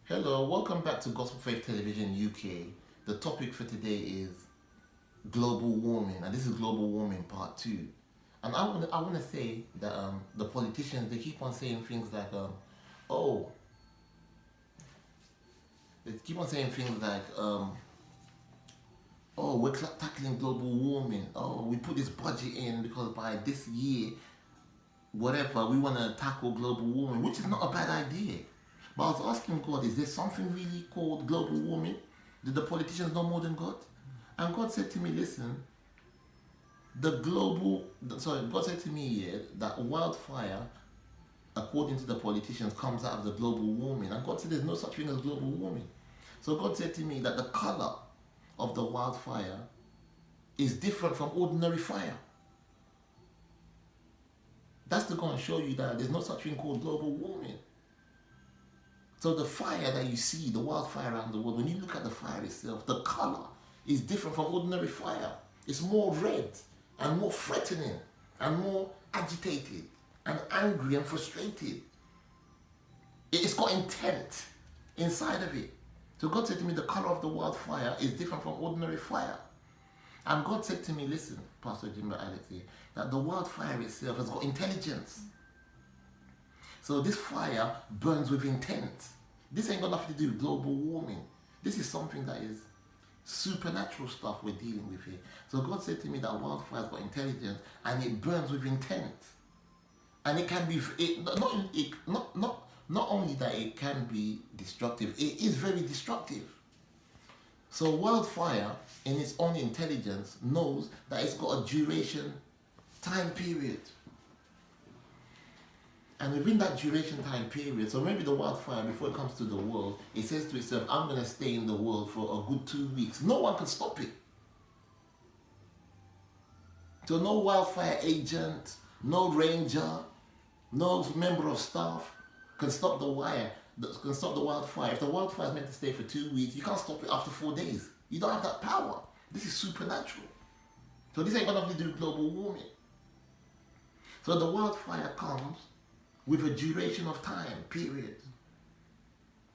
Hello, welcome back to Gospel Faith Television UK. The topic for today is global warming, and this is global warming part two. And I want to say that the politicians, they keep on saying things like oh they keep on saying things like oh, we're tackling global warming. Oh, we put this budget in because by this year, whatever, we want to tackle global warming, which is not a bad idea. But I was asking God, is there something really called global warming? Did the politicians know more than God? And God said to me, listen, God said to me here that wildfire, according to the politicians, comes out of the global warming. And God said there's no such thing as global warming. So God said to me that the color of the wildfire is different from ordinary fire. That's to go and show you that there's no such thing called global warming. So the fire that you see, the wildfire around the world, when you look at the fire itself, the color is different from ordinary fire. It's more red and more threatening and more agitated and angry and frustrated. It's got intent inside of it. So God said to me, the color of the wildfire is different from ordinary fire. And God said to me, listen, Pastor Jimbo Alex here, that the wildfire itself has got intelligence. So this fire burns with intent. This ain't got nothing to do with global warming. This is something that is supernatural stuff we're dealing with here. So God said to me that wildfire's got intelligence and it burns with intent. And it can be, not only that it can be destructive, it is very destructive. So wildfire, in its own intelligence, knows that it's got a duration time period. And within that duration time period, so maybe the wildfire, before it comes to the world, it says to itself, I'm going to stay in the world for a good 2 weeks. No one can stop it. So no wildfire agent, no ranger, no member of staff can stop the wildfire. If the wildfire is meant to stay for 2 weeks, you can't stop it after 4 days. You don't have that power. This is supernatural. So this ain't got nothing to do with global warming. So the wildfire comes with a duration of time, period.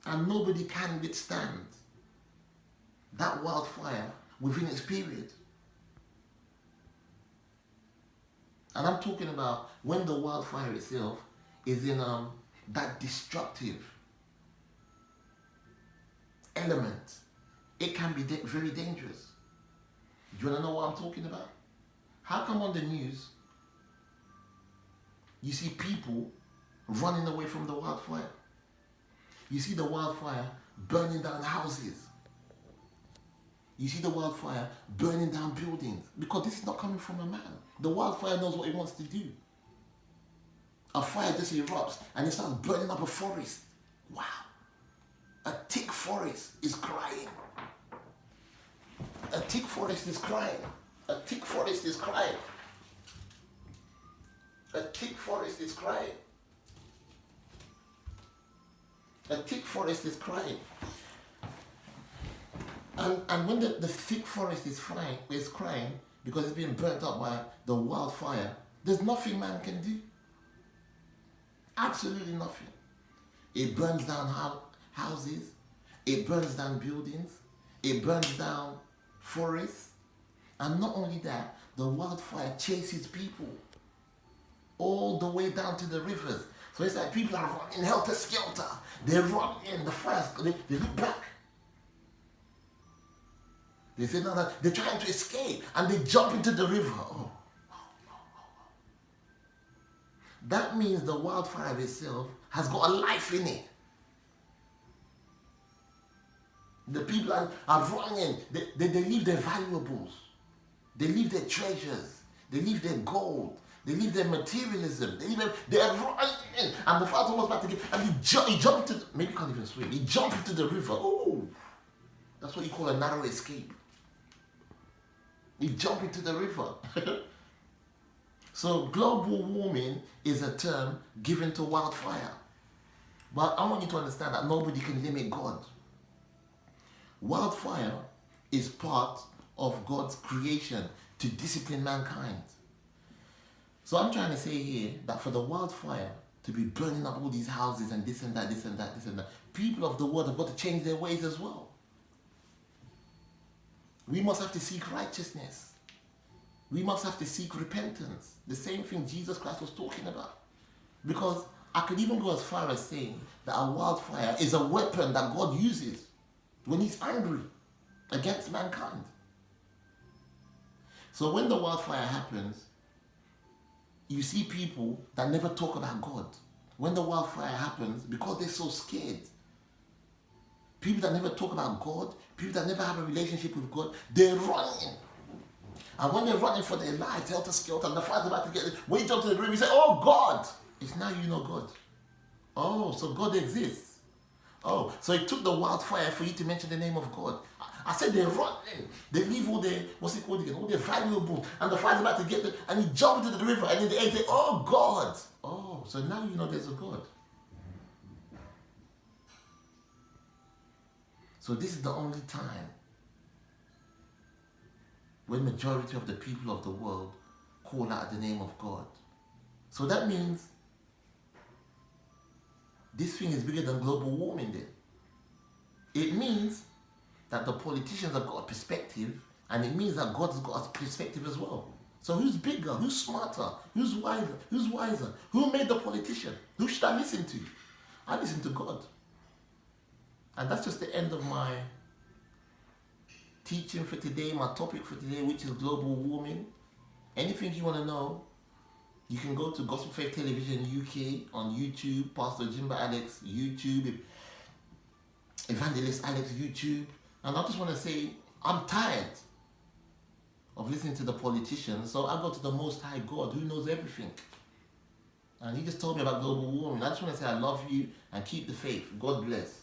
And nobody can withstand that wildfire within its period. And I'm talking about when the wildfire itself is in that destructive element, it can be very dangerous. Do you want to know what I'm talking about? How come on the news you see people running away from the wildfire? You see the wildfire burning down houses. You see the wildfire burning down buildings. Because this is not coming from a man. The wildfire knows what it wants to do. A fire just erupts and it starts burning up a forest. Wow. A thick forest is crying. A thick forest is crying. A thick forest is crying. A thick forest is crying. A thick forest is crying. And when the thick forest is crying because it's being burnt up by the wildfire, there's nothing man can do. Absolutely nothing. It burns down houses. It burns down buildings. It burns down forests. And not only that, the wildfire chases people all the way down to the rivers. So it's like people are running helter-skelter. They run in the fire. They look back. They say, no, they're trying to escape. And they jump into the river. Oh. That means the wildfire itself has got a life in it. The people are running. They leave their valuables. They leave their treasures. They leave their gold. They leave their materialism. They're running. And the fire's almost about to get, and he jump into, maybe he can't even swim. He jumped into the river. Oh, that's what you call a narrow escape. He jumped into the river. So global warming is a term given to wildfire. But I want you to understand that nobody can limit God. Wildfire is part of God's creation to discipline mankind. So I'm trying to say here that for the wildfire to be burning up all these houses and this and that, this and that, this and that. People of the world have got to change their ways as well. We must have to seek righteousness. We must have to seek repentance. The same thing Jesus Christ was talking about. Because I could even go as far as saying that a wildfire is a weapon that God uses when he's angry against mankind. So when the wildfire happens, you see people that never talk about God. When the wildfire happens, because they're so scared, people that never talk about God, people that never have a relationship with God, they're running. And when they're running for their lives, helter skelter, and the fire's about to get them, when you jump to the river, you say, oh God! It's now you know God. Oh, so God exists. Oh, so it took the wildfire for you to mention the name of God. I said they're running. They leave all their, what's it called again? All their valuables. And the fire's about to get them. And you jump into the river. And in the end, say, oh God. Oh, so now you know there's a God. So this is the only time when majority of the people of the world call out the name of God. So that means this thing is bigger than global warming then. It means that the politicians have got a perspective, and it means that God has got a perspective as well. So who's bigger? Who's smarter? Who's wiser? Who's wiser? Who made the politician? Who should I listen to? I listen to God. And that's just the end of my teaching for today, my topic for today, which is global warming. Anything you want to know, you can go to Gospel Faith Television UK on YouTube, Pastor Jimba Alex YouTube, Evangelist Alex YouTube. And I just want to say, I'm tired of listening to the politicians, so I go to the Most High God who knows everything. And he just told me about global warming. I just want to say I love you and keep the faith. God bless.